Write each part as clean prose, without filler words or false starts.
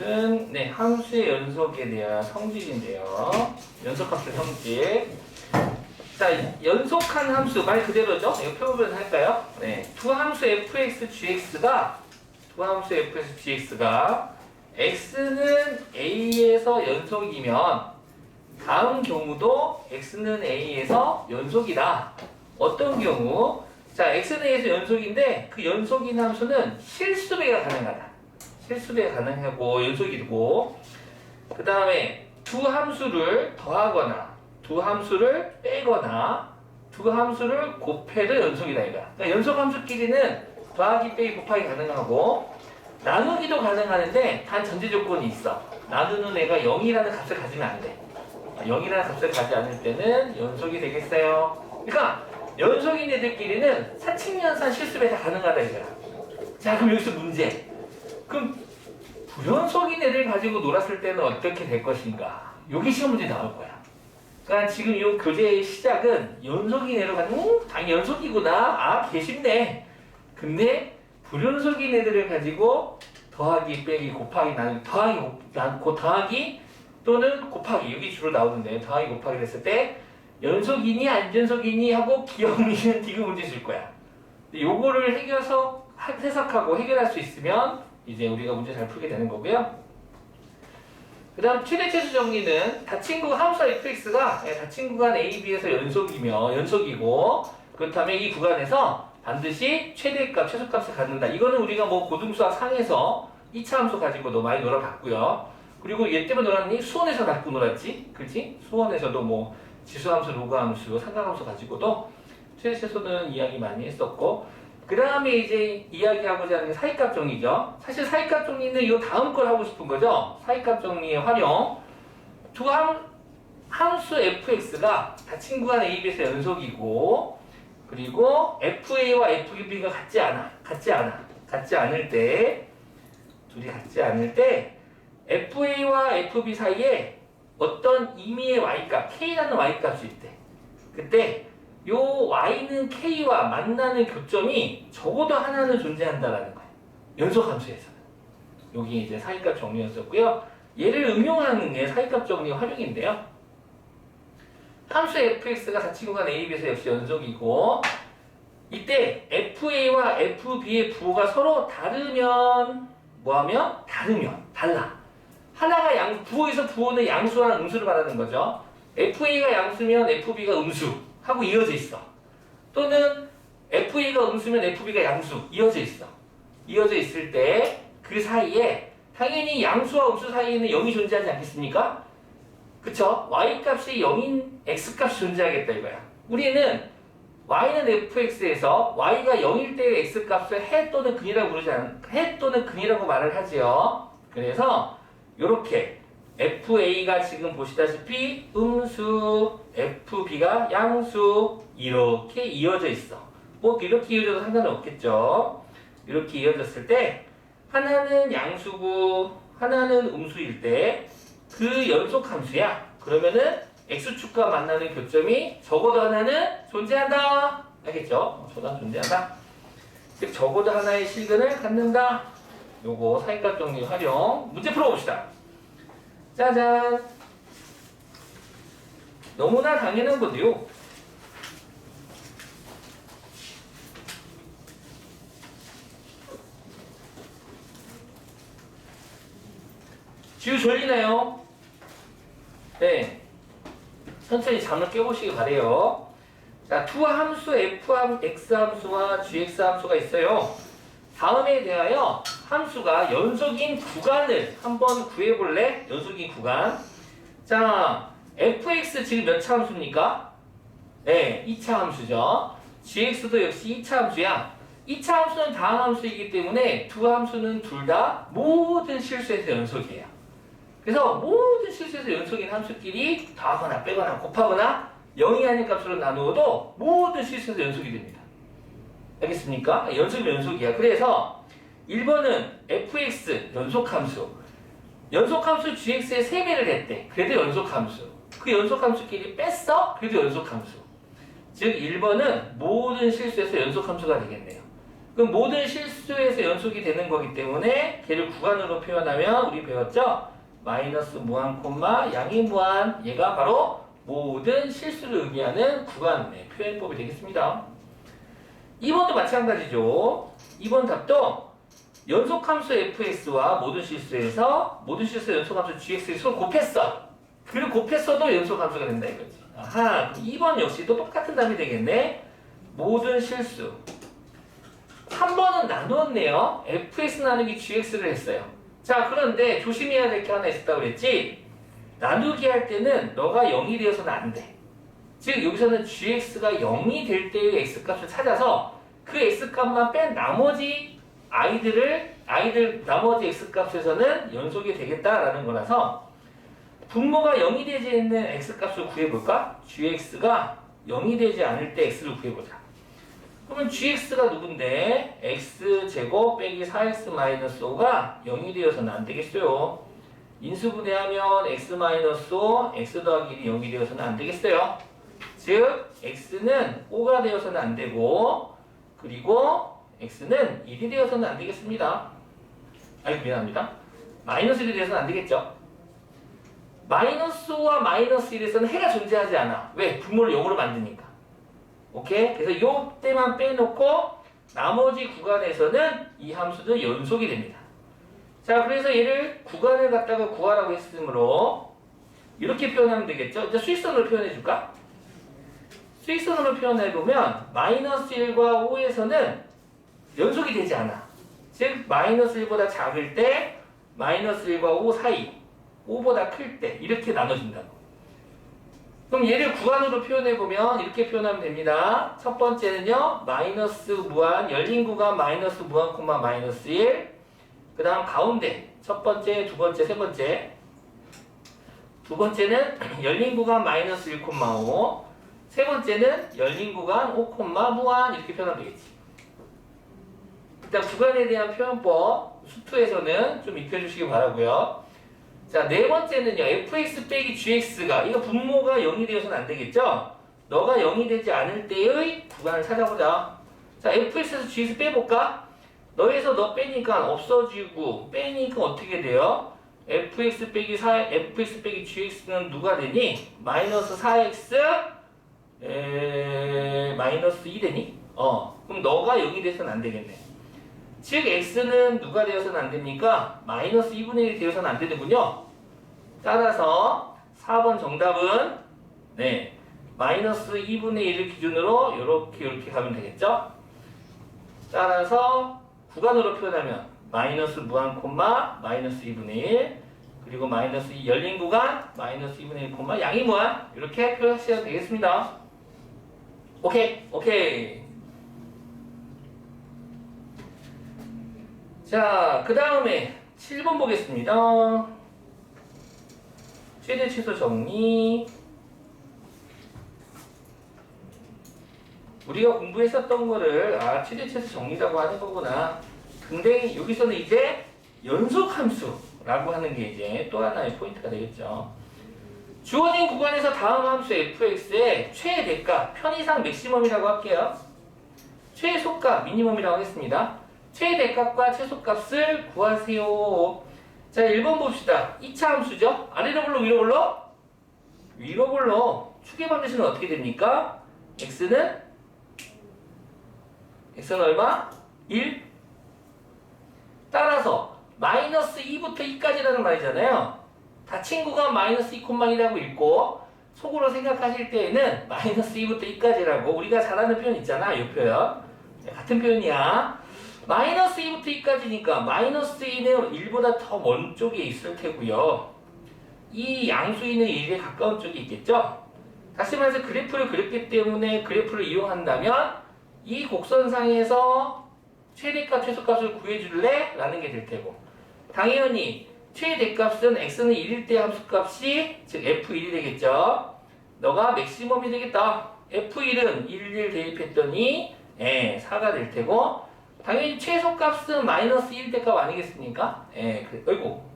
모든 함수의 연속에 대한 성질인데요. 연속함수 성질. 자, 연속한 함수 말 그대로죠? 이거 표본 할까요? 두 함수 fx, gx가 x는 a에서 연속이면 다음 경우도 x는 a에서 연속이다. 어떤 경우? 자, x는 a에서 연속인데 그 연속인 함수는 실수배가 가능하다. 실수배가 가능하고 연속이고, 그 다음에 두 함수를 더하거나 두 함수를 빼거나 두 함수를 곱해도 연속이다 이거야. 그러니까 연속 함수끼리는 더하기, 빼기, 곱하기 가능하고 나누기도 가능하는데 단 전제 조건이 있어. 나누는 애가 0이라는 값을 가지면 안 돼. 0이라는 값을 가지 않을 때는 연속이 되겠어요. 그러니까 연속인 애들끼리는 사칙연산 실수배 다 가능하다 이거야. 자, 그럼 여기서 문제. 그럼 불연속인 애들 가지고 놀았을 때는 어떻게 될 것인가? 여기 시험 문제 나올 거야. 그러니까 지금 이 교재의 시작은 연속인 애를 가지고 당연히 연속이구나. 아, 개쉽네. 근데 불연속인 애들을 가지고 더하기, 빼기, 곱하기, 나누기, 더하기 또는 곱하기, 여기 주로 나오는데 더하기, 곱하기 했을 때 연속이니 안 연속이니 하고 기억이는 디귿 문제 줄 거야. 요거를 해석하고 해결할 수 있으면 이제 우리가 문제 잘 풀게 되는 거고요. 그 다음 최대 최소 정리는 닫힌 구간 함수 fx가 닫힌 구간 a, b에서 연속이고 그렇다면 이 구간에서 반드시 최대값, 최소값을 갖는다. 이거는 우리가 뭐 고등수학 상에서 2차 함수 가지고도 많이 놀아봤고요. 그리고 얘 때문에 놀았니? 수원에서 갖고 놀았지? 그치? 수원에서도 뭐 지수함수, 로그함수, 삼각함수 가지고도 최대 최소는 이야기 많이 했었고, 그 다음에 이제 이야기하고자 하는 게 사이값 정리죠. 사실 사이값 정리는 이 다음 걸 하고 싶은 거죠. 사이값 정리의 활용. 두 함수 fx가 닫힌 구간 a, b에서 연속이고, 그리고 fa와 fb가 같지 않을 때, 둘이 같지 않을 때 fa와 fb 사이에 어떤 임의의 y값, k라는 y값이 있대. 그때 요 y는 k와 만나는 교점이 적어도 하나는 존재한다라는 거예요. 연속함수에서는. 여기 이제 사이값 정리였었고요. 얘를 응용하는 게 사이값 정리 활용인데요. 함수 fx가 닫힌 구간 a, b에서 역시 연속이고, 이때 fa와 fb의 부호가 서로 다르면 뭐하면? 달라. 하나가 부호에서 부호는 양수와 음수를 말하는 거죠. fa가 양수면 fb가 음수 하고 이어져 있어. 또는 fa가 음수면 fb가 양수 이어져 있어. 이어져 있을 때 그 사이에 당연히 양수와 음수 사이에는 0이 존재하지 않겠습니까? 그쵸? y값이 0인 x값이 존재하겠다 이거야. 우리는 y는 fx에서 y가 0일 때의 x값을 해 또는 근이라고 해 또는 근이라고 말을 하지요. 그래서 요렇게 FA가 지금 보시다시피 음수, FB가 양수 이렇게 이어져 있어. 뭐 이렇게 이어져도 상관은 없겠죠. 이렇게 이어졌을 때 하나는 양수고 하나는 음수일 때 그 연속함수야. 그러면은 x축과 만나는 교점이 적어도 하나는 존재한다. 알겠죠? 적어도 존재한다. 즉 적어도 하나의 실근을 갖는다. 요거 사이값 정리 활용. 문제 풀어봅시다. 짜잔. 너무나 당연한 건데요. 지우 졸리나요? 네. 천천히 잠을 깨보시기 바래요. 자, 두 함수 x 함수와 gx 함수가 있어요. 다음에 대하여 함수가 연속인 구간을 한번 구해볼래? 연속인 구간. 자, fx 지금 몇 차 함수입니까? 네, 2차 함수죠. gx도 역시 2차 함수야. 2차 함수는 다음 함수이기 때문에 두 함수는 둘 다 모든 실수에서 연속이에요. 그래서 모든 실수에서 연속인 함수끼리 더하거나 빼거나 곱하거나 0이 아닌 값으로 나누어도 모든 실수에서 연속이 됩니다. 알겠습니까? 연속이면 연속이야. 그래서 1번은 fx 연속함수. 연속함수 gx의 3배를 했대. 그래도 연속함수. 그 연속함수끼리 뺐어? 그래도 연속함수. 즉 1번은 모든 실수에서 연속함수가 되겠네요. 그럼 모든 실수에서 연속이 되는 거기 때문에 걔를 구간으로 표현하면 우리 배웠죠? 마이너스 무한 콤마 양의 무한, 얘가 바로 모든 실수를 의미하는 구간의 표현법이 되겠습니다. 2번도 마찬가지죠. 2번 답도 연속함수 fx와 모든 실수에서 모든 실수의 연속함수 gx를 서로 곱했어. 그리고 곱했어도 연속함수가 된다 이거지. 아하, 2번 역시도 똑같은 답이 되겠네. 모든 실수. 3번은 나누었네요. fx 나누기 gx를 했어요. 자, 그런데 조심해야 될 게 하나 있었다고 그랬지? 나누기 할 때는 너가 0이 되어서는 안 돼. 즉 여기서는 gx가 0이 될 때의 x값을 찾아서 그 x값만 뺀 나머지 아이들 나머지 x값에서는 연속이 되겠다라는 거라서 분모가 0이 되지 않는 x값을 구해볼까? gx가 0이 되지 않을 때 x를 구해보자. 그러면 gx가 누군데 x제곱 빼기 4x-5가 0이 되어서는 안 되겠어요. 인수분해하면 x-5, x 더하기 1이 0이 되어서는 안 되겠어요. 즉 x는 5가 되어서는 안 되고 그리고 x는 1이 되어서는 안 되겠습니다. 아이고 미안합니다. 마이너스 1이 되어서는 안 되겠죠. 마이너스 5와 마이너스 1에서는 해가 존재하지 않아. 왜? 분모를 0으로 만드니까. 오케이? 그래서 요 때만 빼놓고 나머지 구간에서는 이 함수도 연속이 됩니다. 자, 그래서 얘를 구간을 갖다가 구하라고 했으므로 이렇게 표현하면 되겠죠? 이제 수직선으로 표현해 줄까? 수직선으로 표현해보면 마이너스 1과 5에서는 연속이 되지 않아. 즉 마이너스 1보다 작을 때 마이너스 1과 5 사이 5보다 클 때 이렇게 나눠진다고. 그럼 얘를 구간으로 표현해보면 이렇게 표현하면 됩니다. 첫 번째는요 마이너스 무한 열린 구간 마이너스 무한 콤마 마이너스 1. 그 다음 가운데 첫 번째, 두 번째, 세 번째. 두 번째는 열린 구간 마이너스 1 콤마 5. 세 번째는 열린 구간 5 콤마 무한 이렇게 표현하면 되겠지. 일단 구간에 대한 표현법 수투에서는 좀 익혀주시기 바라고요. 자, 네 번째는요 fx 빼기 gx가 이거 분모가 0이 되어서는 안 되겠죠? 너가 0이 되지 않을 때의 구간을 찾아보자. 자, fx에서 gx 빼볼까? 너에서 너 빼니까 없어지고 빼니까 어떻게 돼요? fx 빼기 gx는 누가 되니? 마이너스 4x 마이너스 2 되니? 그럼 너가 0이 돼서는 안 되겠네. 즉 x는 누가 되어서는 안 됩니까? 마이너스 2분의 1이 되어서는 안 되는군요. 따라서 4번 정답은 네 마이너스 2분의 1을 기준으로 이렇게 가면 되겠죠. 따라서 구간으로 표현하면 마이너스 무한 콤마 마이너스 2분의 1 그리고 마이너스 2 열린 구간 마이너스 2분의 1 콤마 양의 무한 이렇게 표현하셔도 되겠습니다. 오케이. 자, 그 다음에 7번 보겠습니다. 최대 최소 정리. 우리가 공부했었던 거를 최대 최소 정리라고 하는 거구나. 근데 여기서는 이제 연속함수라고 하는 게 이제 또 하나의 포인트가 되겠죠. 주어진 구간에서 다음 함수 fx의 최대값, 편의상 맥시멈이라고 할게요. 최소값, 미니멈이라고 하겠습니다. 최대값과 최소값을 구하세요. 자, 1번 봅시다. 2차 함수죠. 아래로 불러 위로 불러? 위로 불러. 축의 방정식은 어떻게 됩니까? x는 얼마? 1. 따라서 마이너스 2부터 2까지라는 말이잖아요. 닫힌 구간 마이너스 2,1이라고 읽고 속으로 생각하실 때에는 마이너스 2부터 2까지라고 우리가 잘 아는 표현 있잖아. 이 표현. 같은 표현이야. 마이너스 2부터 2까지니까 마이너스 2는 1보다 더 먼 쪽에 있을 테고요. 이 양수인은 1에 가까운 쪽에 있겠죠? 다시 말해서 그래프를 그렸기 때문에 그래프를 이용한다면 이 곡선상에서 최대값, 최소값을 구해줄래? 라는 게 될 테고 당연히 최대값은 x는 1일 때 함수값이 즉 f1이 되겠죠? 너가 맥시멈이 되겠다. f1은 1 대입했더니 4가 될 테고 당연히 최소값은 마이너스 1 대 값 아니겠습니까? 그리고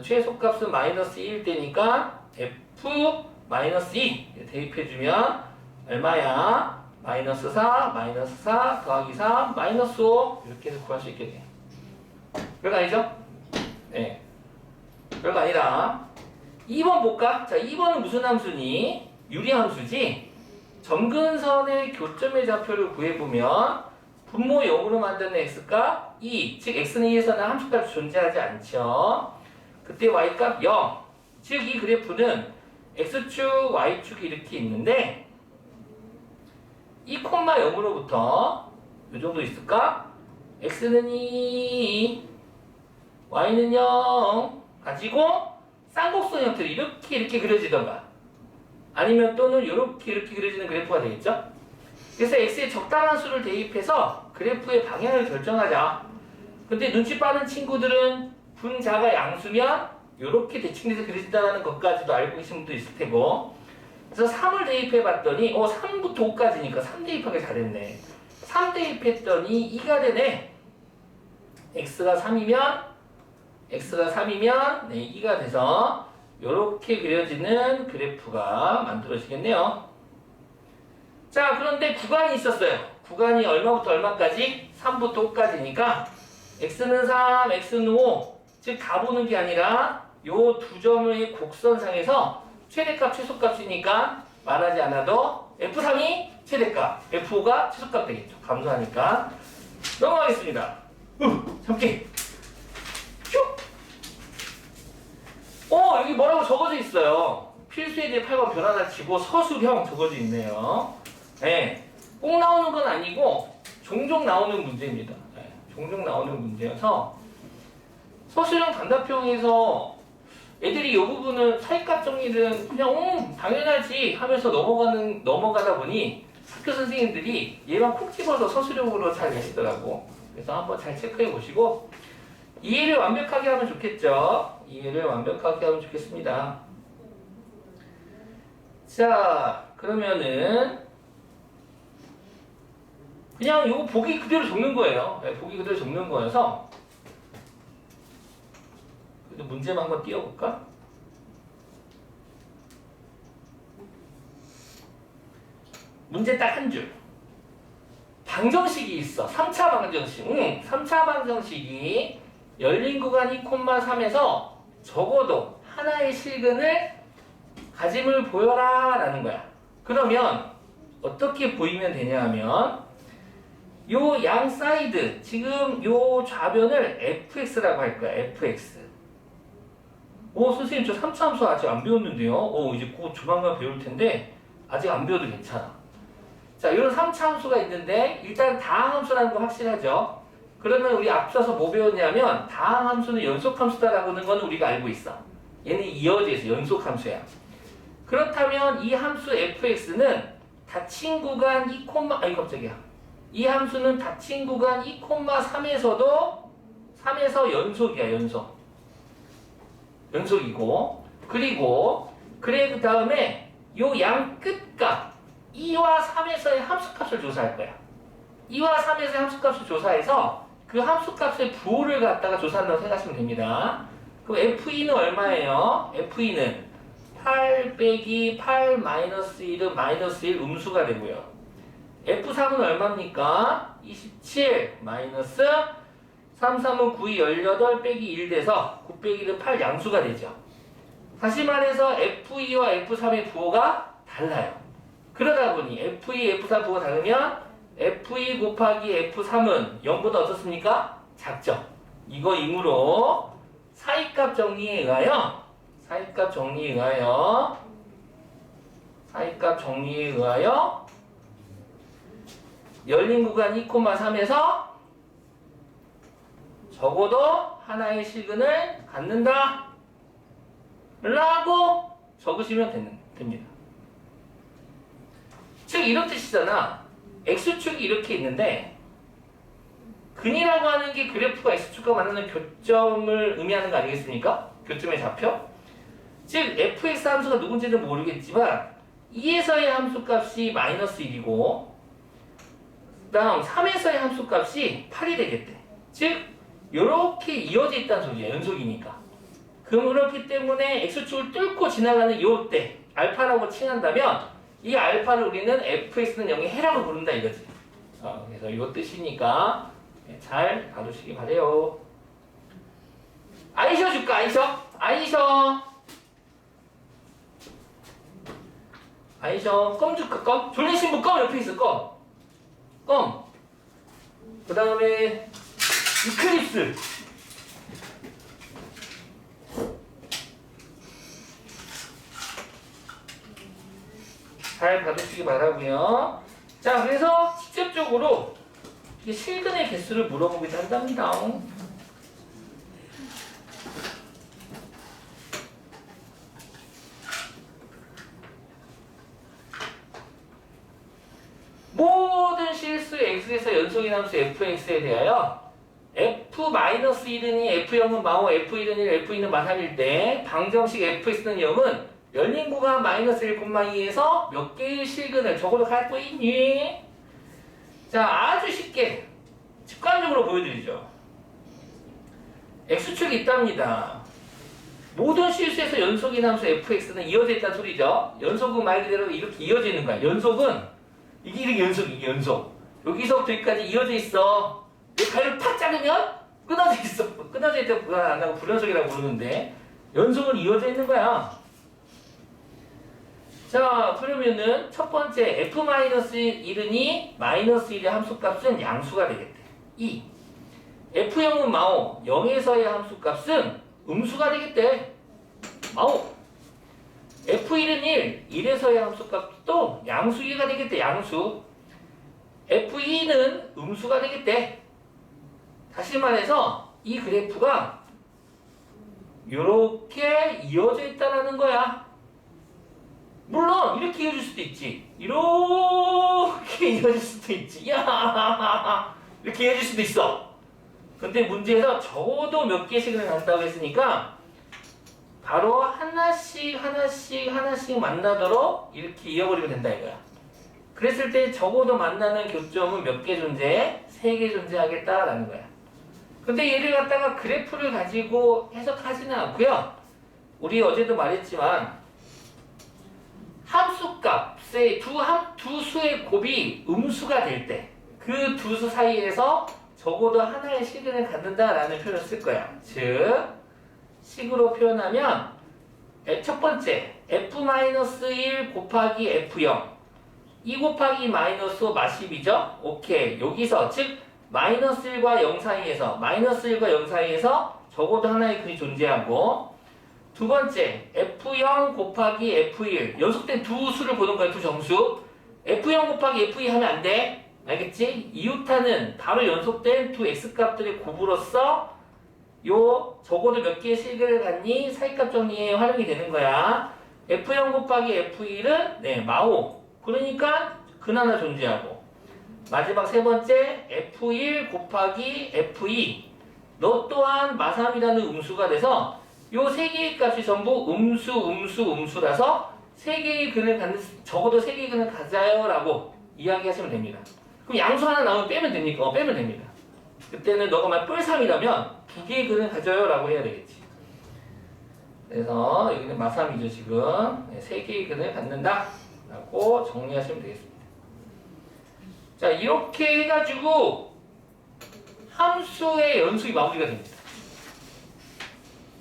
최소값은 마이너스 1 대니까 f 마이너스 2 대입해주면 얼마야? 마이너스 4, 마이너스 4, 더하기 3, 마이너스 5 이렇게 해서 구할 수 있겠네요. 별거 아니죠? 네. 별거 아니다. 2번 볼까? 자, 2번은 무슨 함수니? 유리함수지? 점근선의 교점의 좌표를 구해보면 분모 0으로 만드는 x값 2, 즉 x는 2에서는 함수값이 존재하지 않죠. 그때 y값 0, 즉 이 그래프는 x축, y축이 이렇게 있는데 2,0으로부터 이 정도 있을까? x는 2, y는 0 가지고 쌍곡선 형태로 이렇게 그려지던가 아니면 또는 이렇게 그려지는 그래프가 되겠죠? 그래서 x에 적당한 수를 대입해서 그래프의 방향을 결정하자. 근데 눈치 빠른 친구들은 분자가 양수면 이렇게 대칭돼서 그려진다는 것까지도 알고 계신 분도 있을 테고, 그래서 3을 대입해 봤더니 3부터 5까지니까 3 대입하기 잘했네. 3 대입했더니 2가 되네. x가 3이면 네, 2가 돼서 이렇게 그려지는 그래프가 만들어지겠네요. 자, 그런데 구간이 있었어요. 구간이 얼마부터 얼마까지? 3부터 5까지니까 x는 3, x는 5, 즉 다 보는 게 아니라 요 두 점의 곡선상에서 최대값, 최소값이니까 말하지 않아도 F3이 최대값, F5가 최소값 되겠죠. 감소하니까. 넘어가겠습니다. 참기. 여기 뭐라고 적어져 있어요. 필수에 대해 8번 변화를 치고 서술형 적어져 있네요. 네, 꼭 나오는 건 아니고 종종 나오는 문제입니다. 네, 종종 나오는 문제여서 서술형 단답형에서 애들이 이 부분은 사이값 정리는 그냥 당연하지 하면서 넘어가다 보니 학교 선생님들이 얘만 콕 집어서 서술형으로 잘 내시더라고. 그래서 한번 잘 체크해 보시고 이해를 완벽하게 하면 좋겠죠. 이해를 완벽하게 하면 좋겠습니다. 자, 그러면은 그냥 이거 보기 그대로 적는 거예요. 네, 보기 그대로 적는 거여서 그래도 문제만 한번 띄워볼까? 문제 딱 한 줄. 방정식이 있어. 3차 방정식. 3차 방정식이 열린 구간 2,3에서 적어도 하나의 실근을 가짐을 보여라 라는 거야. 그러면 어떻게 보이면 되냐 하면 요 양 사이드, 지금 요 좌변을 fx라고 할 거야. fx. 선생님 저 3차 함수 아직 안 배웠는데요. 이제 곧 조만간 배울 텐데 아직 안 배워도 괜찮아. 자, 이런 3차 함수가 있는데 일단 다항 함수라는 거 확실하죠. 그러면 우리 앞서서 뭐 배웠냐면 다항 함수는 연속 함수다라고 하는 거는 우리가 알고 있어. 얘는 이어져 있어. 연속 함수야. 그렇다면 이 함수 fx는 닫힌 구간 2, 깜짝이야. 이 함수는 닫힌 구간 2,3에서도 3에서 연속이야. 연속이고, 그리고 그 다음에 요 양 끝값 2와 3에서의 함수값을 조사할 거야. 2와 3에서의 함수값을 조사해서 그 함수값의 부호를 갖다가 조사한다고 생각하시면 됩니다. 그럼 F2는 얼마예요? F2는 8 빼기 8 마이너스 1은 마이너스 1 음수가 되고요. F3은 얼마입니까? 27 마이너스 3, 3은 9, 18 빼기 1 돼서 9 빼기 1은 8 양수가 되죠. 다시 말해서 F2와 F3의 부호가 달라요. 그러다 보니 F2, F3 부호가 다르면 F2 곱하기 F3은 0보다 어떻습니까? 작죠. 이거이므로 사이값 정리에 의하여 열린 구간 2,3에서 적어도 하나의 실근을 갖는다 라고 적으시면 됩니다. 즉 이런 뜻이잖아. X축이 이렇게 있는데 근이라고 하는 게 그래프가 X축과 만나는 교점을 의미하는 거 아니겠습니까? 교점의 좌표? 즉 fx 함수가 누군지는 모르겠지만 2에서의 함수값이 마이너스 1이고 그 다음 3에서의 함수값이 8이 되겠대. 즉 이렇게 이어져 있다는 소리야. 연속이니까. 그렇기 때문에 X축을 뚫고 지나가는 요때 알파라고 칭한다면 이 알파를 우리는 fx는 0의 해라고 부른다 이거지. 그래서 이거 뜻이니까 잘 봐두시기 바래요. 아이셔 줄까? 아이셔 껌 줄까? 껌? 졸린 신부 껌 옆에 있어. 껌. 그 다음에 이클립스. 잘 봐두시기 바라고요. 자, 그래서 직접적으로 실근의 개수를 물어보기도 한답니다. 모든 실수 x에서 연속인 함수 fx에 대하여 f-1이 f0은 마오, f1은 1, f2는 마3일 때 방정식 fx는 0은 열린 구간 -1, 2에서 몇 개의 실근을 적어도 갖고 있니? 자, 아주 쉽게 직관적으로 보여드리죠. x축이 있답니다. 모든 실수에서 연속인 함수 fx는 이어져 있다는 소리죠. 연속은 말 그대로 이렇게 이어져 있는 거야. 연속은 이게 연속. 여기서부터 여기까지 이어져 있어. 이 가위를 팍 자르면 끊어져 있어. 끊어져 있을 때 불안 안 나고 불연속이라고 부르는데 연속은 이어져 있는 거야. 자, 그러면은 첫 번째 f-1이 -1의 함수값은 양수가 되겠대. 2. f0은 마오, 0에서의 함수값은 음수가 되겠대. 마오. f1은 1, 1에서의 함수값도 양수기가 되겠대. 양수. f2는 음수가 되겠대. 다시 말해서 이 그래프가 이렇게 이어져 있다라는 거야. 물론 이렇게 이어질 수도 있지. 이렇게 이어질 수도 있지. 야, 이렇게 이어질 수도 있어. 근데 문제에서 적어도 몇 개씩은 간다고 했으니까 바로 하나씩 만나도록 이렇게 이어버리면 된다 이거야. 그랬을 때 적어도 만나는 교점은 몇 개 존재해? 3개 존재하겠다라는 거야. 근데 얘를 갖다가 그래프를 가지고 해석하지는 않고요. 우리 어제도 말했지만 함수값의 두 수의 곱이 음수가 될 때 그 두 수 사이에서 적어도 하나의 실근을 갖는다라는 표현을 쓸 거야. 즉 식으로 표현하면 첫 번째 f-1 곱하기 f0 2 곱하기 -5 마10이죠. 오케이. 여기서 즉 -1과 0 사이에서 -1과 0 사이에서 적어도 하나의 근이 존재하고 두 번째 f0 곱하기 f1 연속된 두 수를 보는 거야. 두 정수 f0 곱하기 f2 하면 안 돼. 알겠지? 이웃하는 바로 연속된 두 x값들의 곱으로써 요 적어도 몇 개의 실근을 갖니 사이값 정리에 활용이 되는 거야. f0 곱하기 f1은 마오. 그러니까 근 하나 존재하고 마지막 세 번째 f1 곱하기 f2 너 또한 마3이라는 음수가 돼서 요 세 개의 값이 전부 음수라서 세 개의 근을 갖는 적어도 세 개의 근을 가져요 라고 이야기하시면 됩니다. 그럼 양수 하나 나오면 빼면 됩니까? 빼면 됩니다. 그때는 너가 만약 뿔3이라면 두 개의 근을 가져요 라고 해야 되겠지. 그래서 여기는 마3이죠 지금. 세 개의 근을 갖는다 라고 정리하시면 되겠습니다. 자, 이렇게 해가지고 함수의 연속이 마무리가 됩니다.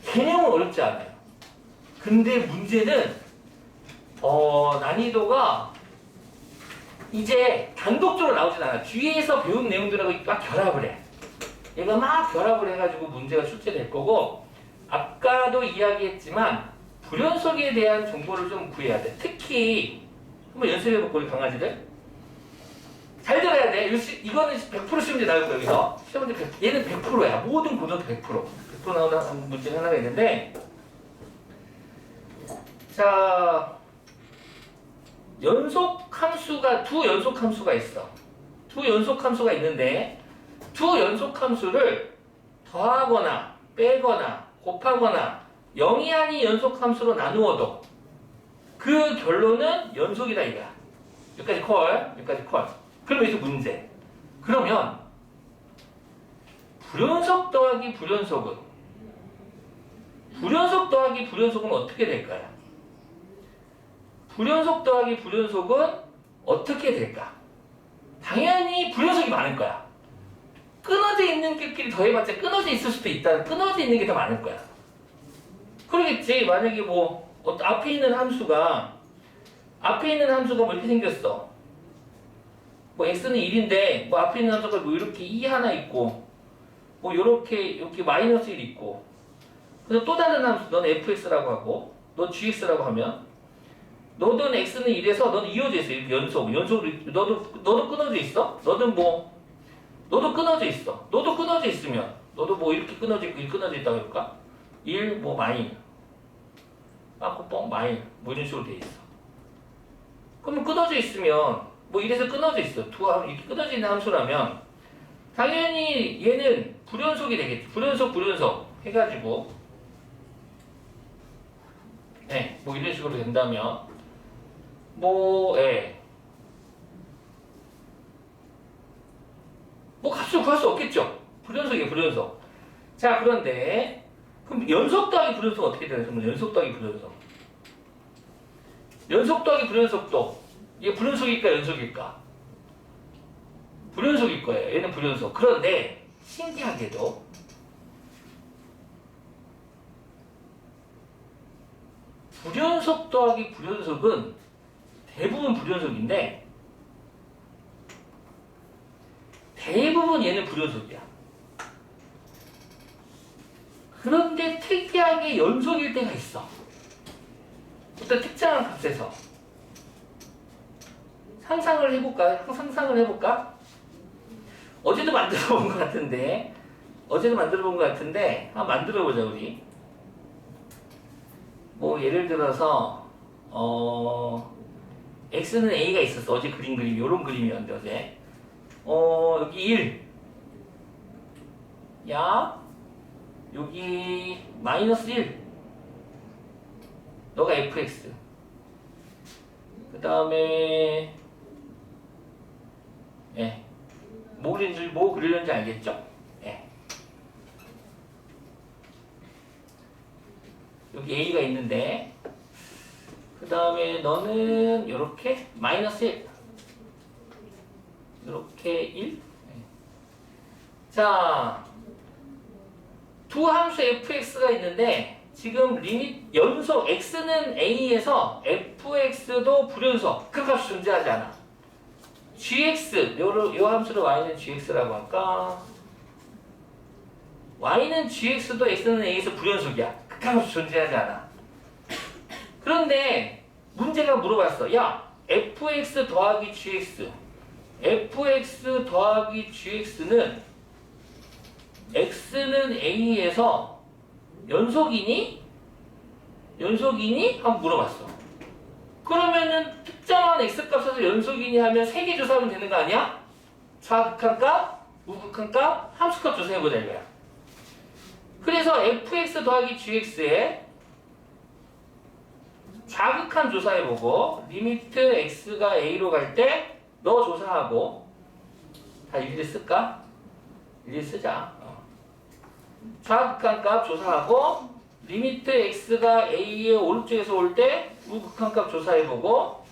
개념은 어렵지 않아요. 근데 문제는 난이도가 이제 단독적으로 나오진 않아. 뒤에서 배운 내용들하고 막 결합을 해. 얘가 막 결합을 해가지고 문제가 출제될 거고 아까도 이야기했지만 불연속에 대한 정보를 좀 구해야 돼. 특히 한번 연습해볼까 우리 강아지들? 잘 들어야 돼. 이거는 100% 시험지 나올 거야 여기서. 시험지 100, 얘는 100%야. 모든 고등학교 100% 나오는 문제 하나가 있는데 자 연속 함수가 두 연속 함수가 있어. 두 연속 함수가 있는데 두 연속 함수를 더하거나 빼거나 곱하거나 0이 아닌 연속 함수로 나누어도 그 결론은 연속이다 이거야. 여기까지 콜. 그럼 여기서 문제. 그러면 불연속 더하기 불연속은 어떻게 될까요? 불연속 더하기 불연속은 어떻게 될까? 당연히 불연속이 많을 거야. 끊어져 있는 것끼리 더해봤자 끊어져 있을 수도 있다. 끊어져 있는 게 더 많을 거야. 그러겠지. 만약에 뭐 앞에 있는 함수가 뭐 이렇게 생겼어. 뭐 x는 1인데 뭐 앞에 있는 함수가 뭐 이렇게 2 하나 있고 뭐 이렇게 마이너스 1 있고 그래서 또 다른 함수 넌 fx라고 하고 넌 gx라고 하면 너는 x는 1에서 너는 이어져 있어. 이렇게 연속으로 너도 끊어져 있어. 너도 끊어져 있어. 너도 끊어져 있으면 너도 뭐 이렇게 끊어져 있고 이렇게 끊어져 있다고 해볼까? 1 뭐 마인 빠꾸 뻥 마인 뭐 이런 식으로 돼 있어. 그러면 끊어져 있으면 뭐 이래서 끊어져 있어. 이렇게 끊어져 있는 함수라면 당연히 얘는 불연속이 되겠지. 불연속 해가지고 뭐 이런 식으로 된다면 뭐 값을 구할 수 없겠죠. 불연속이에요. 불연속. 자 그런데 그럼 연속 더하기 불연속 어떻게 되나요? 연속 더하기 불연속. 연속 더하기 불연속도 이게 불연속일까 연속일까? 불연속일 거예요. 얘는 불연속. 그런데 신기하게도 불연속 더하기 불연속은 대부분 불연속인데 대부분 얘는 불연속이야. 그런데 특이하게 연속일 때가 있어. 어떤 특정한 값에서 상상을 해볼까? 어제도 만들어 본 것 같은데 한번 만들어 보자 우리. 뭐 예를 들어서 x는 a가 있었어. 어제 그림 요런 그림이었는데 어제 여기 1 야 여기 마이너스 1 너가 fx 그 다음에 뭐 그리는지 알겠죠? 여기 a가 있는데 그 다음에 너는 요렇게 마이너스 1 이렇게 1 자, 두 함수 fx가 있는데 지금 리밋 연속 x는 a에서 fx도 불연속 그 값이 존재하지 않아. gx 요 함수를 y는 gx라고 할까? y는 gx도 x는 a에서 불연속이야. 그 값이 존재하지 않아. 그런데 문제가 물어봤어. 야 fx 더하기 gx는 x는 a에서 연속이니? 한번 물어봤어. 그러면은 특정한 x값에서 연속이니 하면 3개 조사하면 되는 거 아니야? 좌극한 값, 우극한 값, 함수값 조사해보자 이거야. 그래서 fx 더하기 gx에 좌극한 조사해보고 리미트 x가 a로 갈 때 너 조사하고 다 일일이 쓸까? 일일이 쓰자. 좌극한 값 조사하고 리미트 x가 a의 오른쪽에서 올 때 우극한 값 조사해보고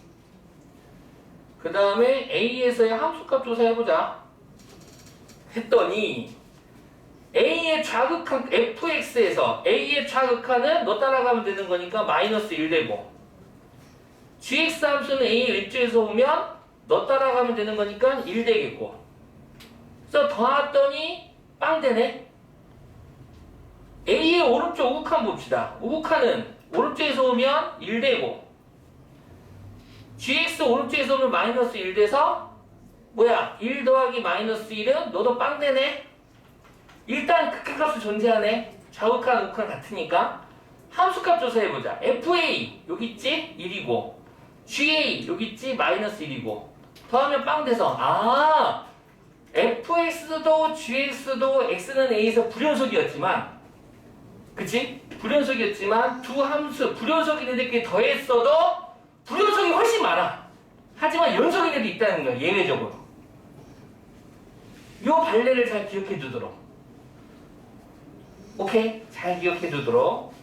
그 다음에 a에서의 함수값 조사해보자 했더니 a의 좌극한 fx에서 a의 좌극한은 너 따라가면 되는 거니까 마이너스 1 되고 gx 함수는 a의 왼쪽에서 오면 너 따라가면 되는 거니까 1 되겠고 그래서 더했더니 빵 되네. a의 오른쪽 우극한 봅시다. 우극한은 오른쪽에서 오면 1 되고 gx 오른쪽에서 오면 마이너스 1 돼서 1 더하기 마이너스 1은 너도 빵 되네. 일단 극한값은 존재하네. 좌극한 우극한 같으니까 함수값 조사해보자. fa 여기 있지? 1이고 ga 여기 있지? 마이너스 1이고 더하면 빵 돼서 fx도 gx도 x는 a에서 불연속이었지만 그치? 불연속이었지만 두 함수 불연속인 애들끼리 더했어도 불연속이 훨씬 많아. 하지만 연속인 애도 있다는 거야. 예외적으로. 요 발레를 잘 기억해 두도록. 오케이? 잘 기억해 두도록.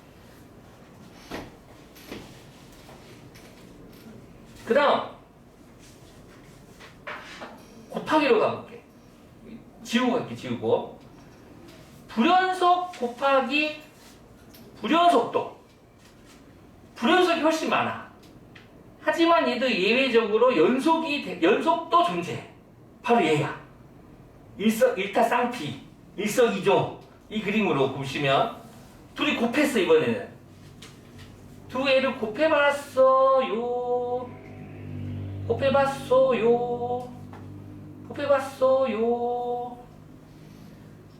그 다음 곱하기로 가볼게. 지우고 갈게. 지우고 불연속 곱하기 불연속도. 불연속이 훨씬 많아. 하지만 얘도 예외적으로 연속도 존재해. 바로 얘야. 일타쌍피, 일석이조. 이 그림으로 보시면 둘이 곱했어. 이번에는 두 애를 곱해봤어요.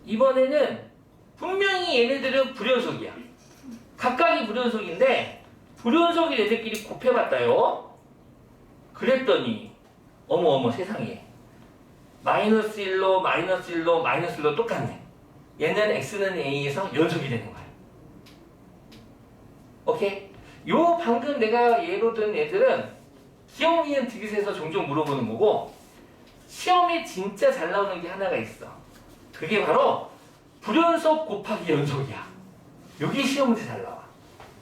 이번에는 분명히 얘네들은 불연속이야. 각각이 불연속인데 불연속이 얘들끼리 곱해봤다요. 그랬더니 어머 세상에 마이너스 1로 마이너스 1로 마이너스 1로 똑같네. 얘는 x는 a에서 연속이 되는 거야. 오케이? 요 방금 내가 예로 든 애들은 기억, 니은, 디귿에서 종종 물어보는 거고 시험에 진짜 잘 나오는 게 하나가 있어. 그게 바로 불연속 곱하기 연속이야. 여기 시험 문제 잘 나와.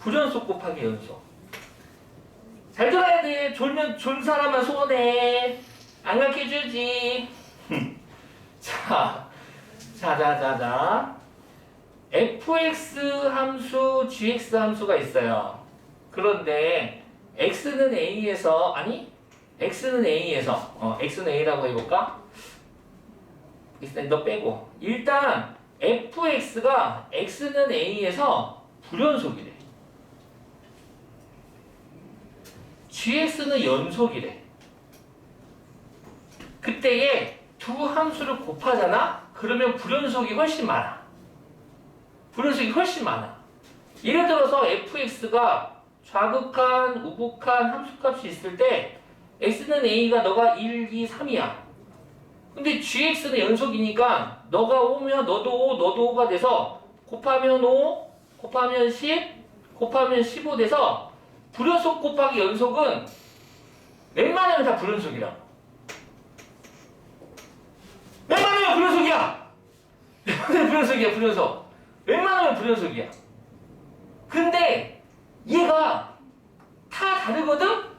불연속 곱하기 연속. 잘 들어야 돼. 졸면 졸 사람만 손해. 안 가르쳐주지. 자. fx 함수, gx 함수가 있어요. 그런데 x는 a에서 x는 a라고 해볼까? 너 빼고 일단 fx가 x는 a에서 불연속이래. gx는 연속이래. 그때에 두 함수를 곱하잖아? 그러면 불연속이 훨씬 많아. 예를 들어서 fx가 좌극한, 우극한 함수값이 있을 때 x는 a가 너가 1, 2, 3이야. 근데 gx는 연속이니까 너가 5면 너도 5, 너도 5가 돼서 곱하면 5, 곱하면 10, 곱하면 15 돼서 불연속 곱하기 연속은 웬만하면 다 불연속이라고. 웬만하면 불연속이야. 웬만하면 불연속이야. 근데 얘가 다 다르거든?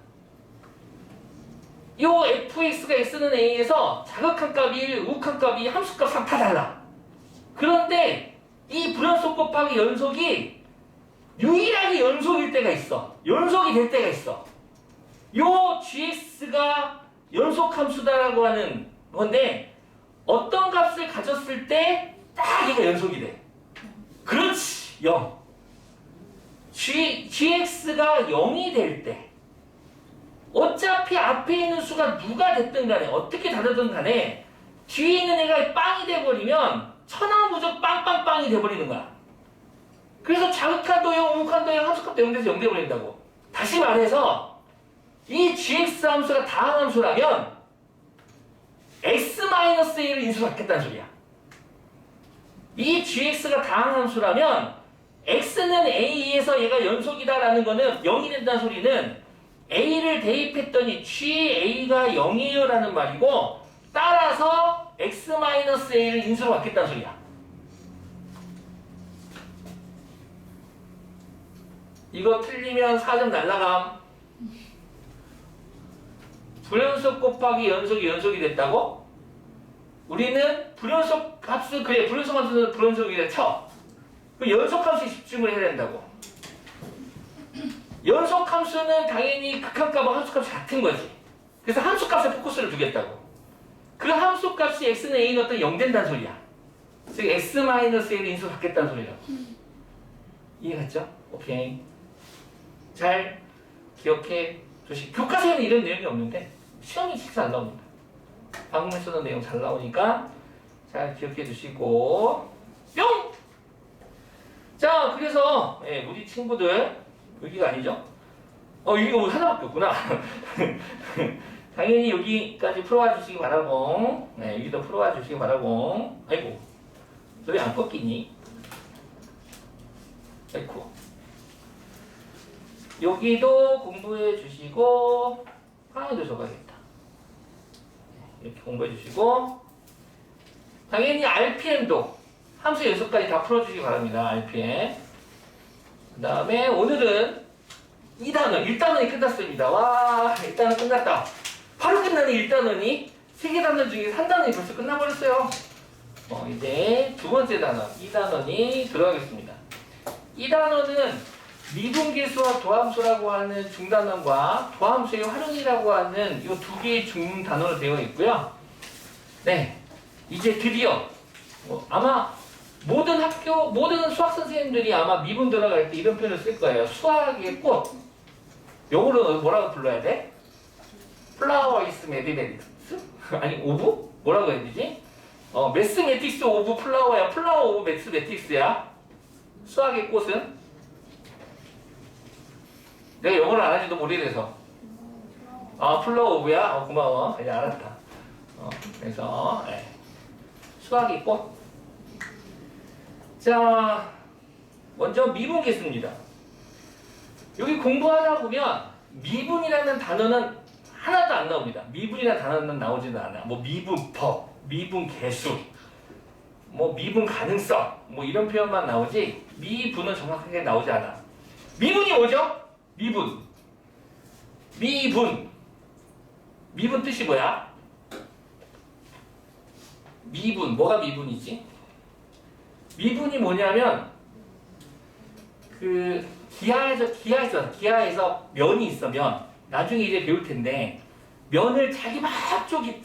요 fx가 x는 a에서 자극한 값이 1, 우극한 값이 함수값 3 다 달라. 그런데 이 불연속 곱하기 연속이 유일하게 연속일 때가 있어. 연속이 될 때가 있어. 요 gx가 연속 함수다라고 하는 건데 어떤 값을 가졌을 때 딱 얘가 연속이 돼. 그렇지. 0. gx가 0이 될 때 어차피 앞에 있는 수가 누가 됐든 간에 어떻게 다르든 간에 뒤에 있는 애가 빵이 돼버리면 천하무적 빵빵빵이 돼버리는 거야. 그래서 자극한도 0, 우극한도 0, 함수값도 0 돼서 0 돼버린다고. 다시 말해서 이 gx 함수가 다항 함수라면 x-a를 인수로 받겠다는 소리야. 이 gx가 다항 함수라면 x는 a에서 얘가 연속이다라는 거는 0이 된다는 소리는 a를 대입했더니 ga가 0이에요 라는 말이고 따라서 x-a를 인수로 받겠다는 소리야. 이거 틀리면 4점 날라감. 불연속 곱하기 연속이 됐다고? 우리는 불연속 합수, 그래, 불연속 함수는 불연속이래 쳐. 그 연속 함수에 집중을 해야 된다고. 연속 함수는 당연히 극한값과 함수값이 같은 거지. 그래서 함수값에 포커스를 두겠다고. 그 함수값이 x는 a는 어떤 0 된다는 소리야. 즉 x-a를 인수 받겠다는 소리라고. 이해갔죠? 오케이. 잘 기억해 주시. 교과서에는 이런 내용이 없는데 시험이 진짜 안 나옵니다. 방금 쓰는 내용 잘 나오니까 잘 기억해 주시고 뿅! 자, 그래서 우리 친구들 여기가 아니죠? 여기가 뭐 하나밖에 없구나. 당연히 여기까지 풀어와 주시기 바라고. 여기도 풀어와 주시기 바라고. 아이고, 너 왜 안 꺾이니? 아이고. 여기도 공부해 주시고 하나도 적어야겠다. 이렇게 공부해 주시고 당연히 RPM도 함수 연속까지 다 풀어주시기 바랍니다. RPM. 그 다음에 오늘은 2단원, 1단원이 끝났습니다. 와, 1단원 끝났다. 바로 끝나는 1단원이 3개 단원 중에 3단원이 벌써 끝나버렸어요. 이제 두 번째 단원, 2단원이 들어가겠습니다. 2단원은 미분계수와 도함수라고 하는 중단원과 도함수의 활용이라고 하는 이 두 개의 중단원으로 되어 있고요. 네, 이제 드디어 아마 모든 학교, 모든 수학 선생님들이 아마 미분 들어갈 때 이런 표현을 쓸 거예요. 수학의 꽃. 요거를 뭐라고 불러야 돼? 플라워 이스 매디매틱스? 아니 오브? 뭐라고 해야 되지? 매스매틱스 오브 플라워야. 플라워 오브 매스매틱스야. 수학의 꽃은? 내가 영어를 안 하지도 모르겠어. 플라워 오브야? 고마워. 이제 알았다. 그래서 수학의 꽃. 자, 먼저 미분계수입니다. 여기 공부하다 보면 미분이라는 단어는 하나도 안 나옵니다. 미분이라는 단어는 나오지는 않아. 뭐 미분법, 미분계수, 뭐 미분 가능성, 뭐 이런 표현만 나오지 미분은 정확하게 나오지 않아. 미분이 뭐죠? 미분. 미분 뜻이 뭐야? 미분, 뭐가 미분이지? 미분이 뭐냐면 그 기하에서 면이 있어. 면. 나중에 이제 배울 텐데 면을 자기 막 쪽이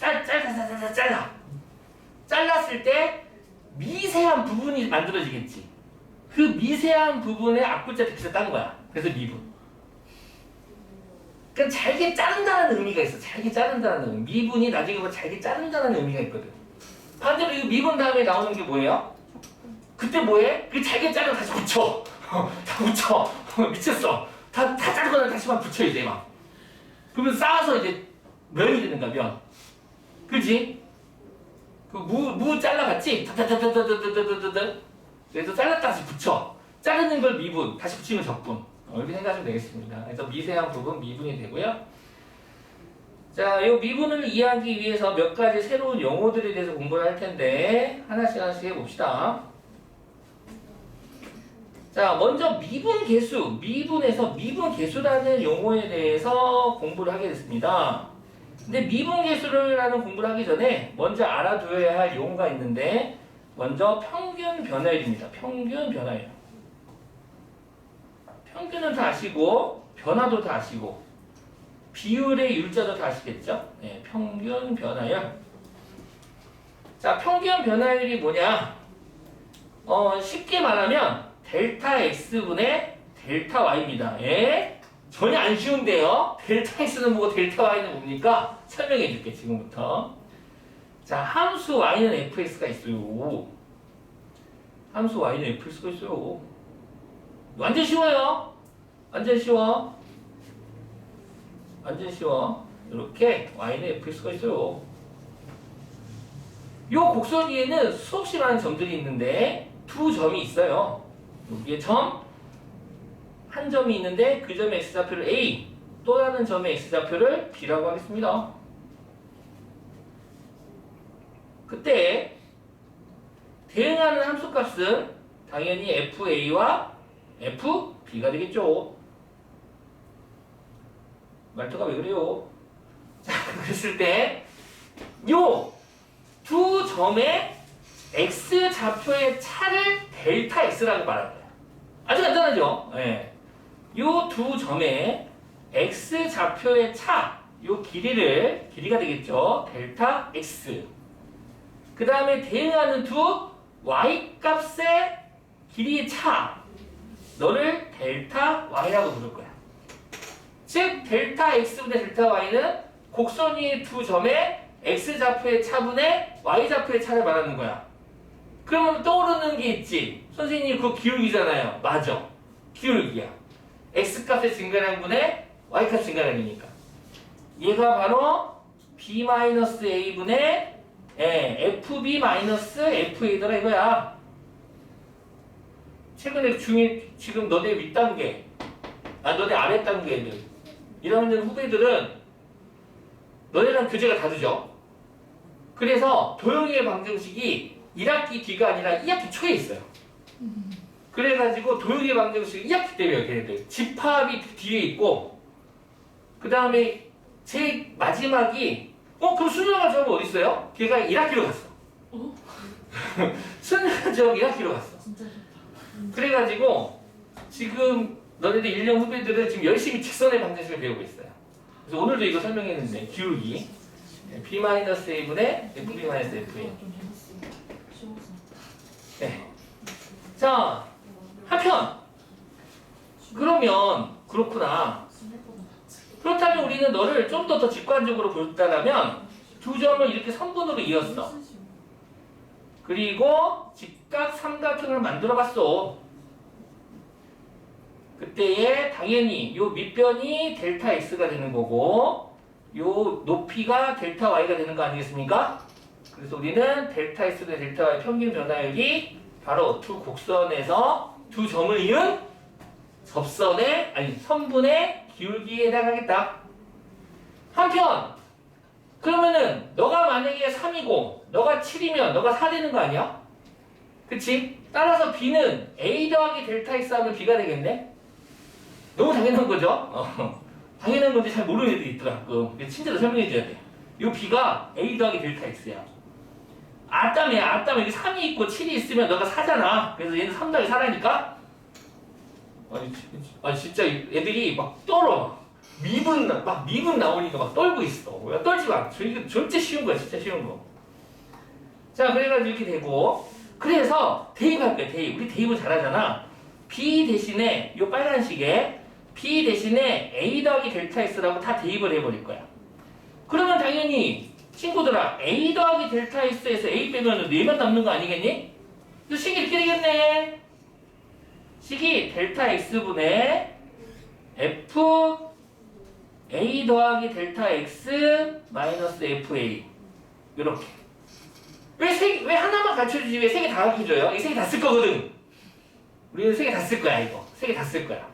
잘랐을 때 미세한 부분이 만들어지겠지. 그 미세한 부분에 앞글자 대표를 딴 거야. 그래서 미분. 그러니까 잘게 자른다는 의미가 있어. 잘게 자른다는 의미. 미분이 나중에 보면 잘게 자른다는 의미가 있거든. 반대로 이 미분 다음에 나오는 게 뭐예요? 그때 뭐해? 그 잘게 자르고 다시 붙여. 다 붙여. 미쳤어. 다 자르고 나서 다시 막 붙여 이제 막. 그러면 쌓아서 이제 면이 되는 거야, 면. 그지? 그 무 잘라갔지? 다다다다다다다다다. 그래서 잘랐다 다시 붙여. 자르는 걸 미분, 다시 붙이면 적분. 이렇게 생각하시면 되겠습니다. 그래서 미세한 부분 미분이 되고요. 자, 이 미분을 이해하기 위해서 몇 가지 새로운 용어들에 대해서 공부를 할 텐데 하나씩 해봅시다. 자, 먼저 미분계수, 미분에서 미분계수라는 용어에 대해서 공부를 하게 됐습니다. 근데 미분계수라는 공부를 하기 전에 먼저 알아두어야 할 용어가 있는데 먼저 평균 변화율입니다. 평균 변화율. 평균은 다 아시고 변화도 다 아시고 비율의 율자도 다 아시겠죠? 네, 평균 변화율. 자, 평균 변화율이 뭐냐? 쉽게 말하면 델타 x분의 델타 y입니다. 예? 전혀 안 쉬운데요. 델타 x는 뭐고 델타 y는 뭡니까? 설명해 줄게 지금부터. 자, 함수 y는 fx가 있어요. 함수 y는 fx가 있어요. 완전 쉬워요. 완전 쉬워. 완전 쉬워. 이렇게 y는 fx가 있어요. 요 곡선 위에는 수없이 많은 점들이 있는데 두 점이 있어요. 여기에 한 점이 있는데 그 점의 x좌표를 a, 또 다른 점의 x좌표를 b라고 하겠습니다. 그때 대응하는 함수값은 당연히 fa와 fb가 되겠죠. 말투가 왜 그래요? 자, 그랬을 때 요 두 점의 x좌표의 차를 델타 x라고 말합니다. 아주 간단하죠? 예. 요 두 점의 x좌표의 차, 요 길이가 되겠죠? 델타 x. 그 다음에 대응하는 두 y값의 길이의 차, 너를 델타 y라고 부를 거야. 즉 델타 x분의 델타 y는 곡선 위의 두 점의 x좌표의 차분의 y좌표의 차를 말하는 거야. 그러면 떠오르는 게 있지. 선생님 그거 기울기잖아요. 맞아. 기울기야. x값의 증가량분의 y값 증가량이니까. 얘가 바로 b-a분의 fb-fa더라 이거야. 최근에 지금 너네 윗단계, 너네 아랫단계 애들 1학년 후배들은 너네랑 교재가 다르죠. 그래서 도형의 방정식이 1학기 뒤가 아니라 2학기 초에 있어요. 그래가지고 도형의 방정식을 이렇게 때려요, 걔네들. 집합이 뒤에 있고, 그 다음에 제일 마지막이, 그럼 순서가 저거 어디 있어요? 걔가 1학기로 갔어. 순서가 저거 1학기로 갔어. 진짜 좋다. 그래가지고, 지금 너네들 1년 후배들은 지금 열심히 직선의 방정식을 배우고 있어요. 그래서 오늘도 이거 설명했는데, 기울기. B-A분의 FB-FA. 좀 재밌어요. 쉬워서. 네. 자, 한편 그러면 그렇구나. 생각보다 낫지. 그렇다면 우리는 너를 좀 더 직관적으로 볼다면 두 점을 이렇게 선분으로 이었어. 그리고 직각 삼각형을 만들어봤어. 그때에 당연히 요 밑변이 델타 x가 되는 거고 요 높이가 델타 y가 되는 거 아니겠습니까? 그래서 우리는 델타 x 대 델타 y 평균 변화율이 바로 두 곡선에서 두 점을 이은 접선의 선분의 기울기에 해당하겠다. 한편 그러면은 너가 만약에 3이고 너가 7이면 너가 4 되는 거 아니야? 그치? 따라서 b는 a 더하기 델타 x 하면 b가 되겠네? 너무 당연한 거죠? 당연한 건데 잘 모르는 애들이 있더라. 그래서 친절히 설명해줘야 돼. 이 b가 a 더하기 델타 x야. 아따매 여기 3이 있고 7이 있으면 너가 4잖아. 그래서 얘는 3 더하기 4라니까? 아니 진짜 애들이 막 떨어. 미분 나오니까 막 떨고 있어. 왜 떨지 마. 이거 절대 쉬운 거야. 진짜 쉬운 거. 자, 그래가지고 이렇게 되고 그래서 대입할 거야. 대입. 우리 대입을 잘하잖아. b 대신에 요 빨간식에 b 대신에 a 더하기 델타 x라고 다 대입을 해버릴 거야. 그러면 당연히 친구들아 a 더하기 델타 x에서 a 빼면 4만 남는 거 아니겠니? 그 식이 이렇게 되겠네. 식이 델타 x분의 f a 더하기 델타 x 마이너스 fa 이렇게. 왜 하나만 가르쳐주지 왜 3개 다 가르쳐줘요? 이 3개 다 쓸 거거든. 우리는 3개 다 쓸 거야 이거. 3개 다 쓸 거야.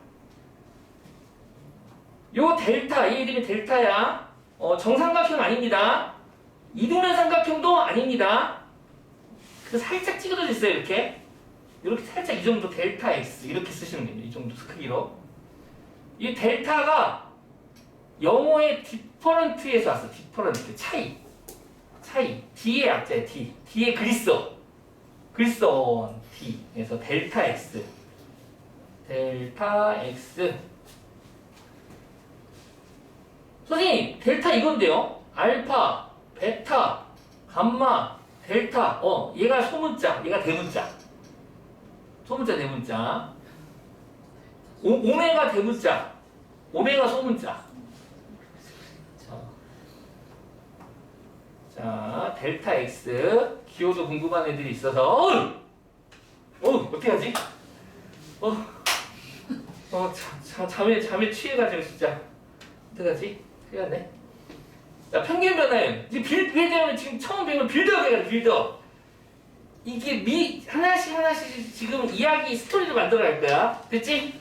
요 델타, 이 이름이 델타야. 정삼각형 아닙니다. 이등변 삼각형도 아닙니다. 그래서 살짝 찌그러져 있어요 이렇게. 이렇게 살짝 이 정도 델타 x 이렇게 쓰시면 됩니다. 이 정도 크기로. 이 델타가 영어의 디퍼런트에서 왔어. 디퍼런트 차이. D의 약자야 D. D의 그리스어 D. 그래서 델타 x. 선생님 델타 이건데요. 알파, 베타, 감마, 델타. 얘가 소문자, 얘가 대문자. 소문자, 대문자. 오메가 대문자. 오메가 소문자. 자, 델타 x. 기호도 궁금한 애들이 있어서. 어떻게 하지? 잠에 취해가지고 진짜. 어떡하지? 큰일 났네. 자, 평균 변화율. 지금 빌드하면 지금 처음 배우면 빌드업 해가지고 빌드업. 이게 하나씩 지금 이야기 스토리를 만들어 갈 거야. 됐지?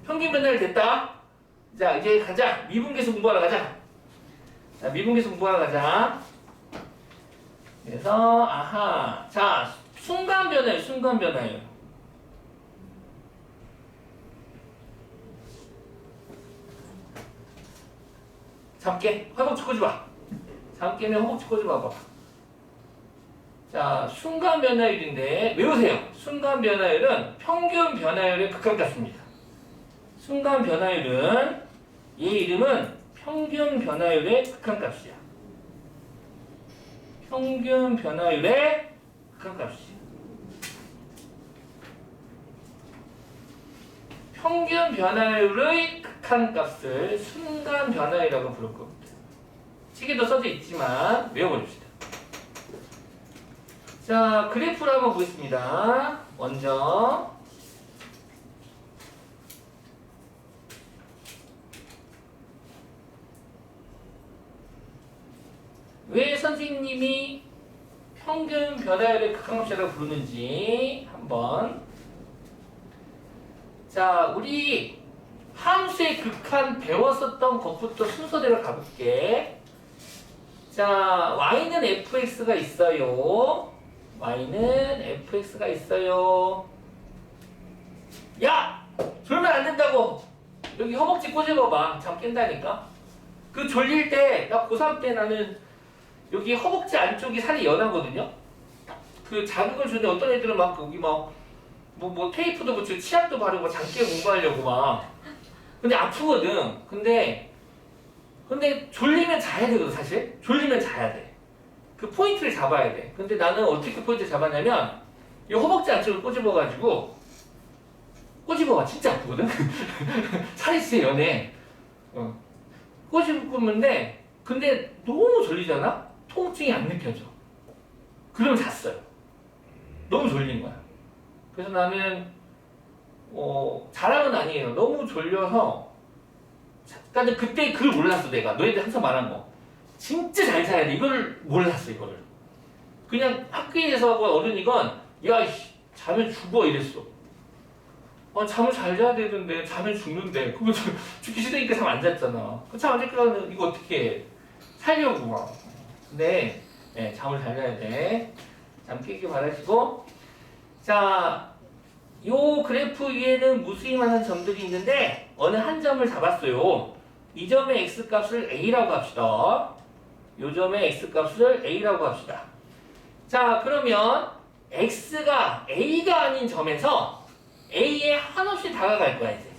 평균 변화율 됐다. 자, 이제 가자. 미분계수 공부하러 가자. 자, 미분계수 공부하러 가자. 그래서, 자, 순간 변화율. 잠깨. 허벅지 꼬집어. 잠깨면 허벅지 꼬집어 봐. 자, 순간 변화율인데 외우세요. 순간 변화율은 평균 변화율의 극한값입니다. 순간 변화율은 얘 이름은 평균 변화율의 극한값이야. 평균 변화율의 극한값이야. 평균 변화율의 극한값을 순간 변화율이라고 부를 겁니다. 책에도 써져 있지만 외워버립시다. 자, 그래프를 한번 보겠습니다. 먼저 왜 선생님이 평균 변화율의 극한값이라고 부르는지 한번. 자, 우리 함수의 극한 배웠었던 것부터 순서대로 가볼게. 자, y는 fx가 있어요. y는 fx가 있어요. 야! 졸면 안 된다고! 여기 허벅지 꼬집어봐. 잠 깬다니까. 그 졸릴 때, 나 고3 때 나는 여기 허벅지 안쪽이 살이 연하거든요? 그 자극을 주는데 어떤 애들은 막 거기 막 뭐 테이프도 붙이고 치약도 바르고 장기에 공부하려고 막. 근데 아프거든. 근데 졸리면 자야 되거든, 사실. 졸리면 자야 돼. 그 포인트를 잡아야 돼. 근데 나는 어떻게 포인트를 잡았냐면 이 허벅지 안쪽을 꼬집어봐. 진짜 아프거든. 살이 진짜 연해. 꼬집으면 근데 너무 졸리잖아? 통증이 안 느껴져. 그럼 잤어요. 너무 졸린 거야. 그래서 나는 자랑은 아니에요. 너무 졸려서. 그러니까 그때 그걸 몰랐어. 내가 너희들 항상 말한 거 진짜 잘 자야 돼. 이걸 몰랐어. 이거를 그냥 학교에서 어른이건 야 자면 죽어 이랬어. 잠을 잘 자야 되는데 자면 죽는데 그거 죽기 싫으니까 잠 안 잤잖아. 잠 안 자니까 이거 어떻게 해. 살려고 막. 근데 잠을 잘 자야 돼. 잠 깨기 바라시고. 자, 요 그래프 위에는 무수히만한 점들이 있는데 어느 한 점을 잡았어요. 이 점의 x값을 a라고 합시다. 요 점의 x값을 a라고 합시다. 자, 그러면 x가 a가 아닌 점에서 a에 한없이 다가갈 거야 이제.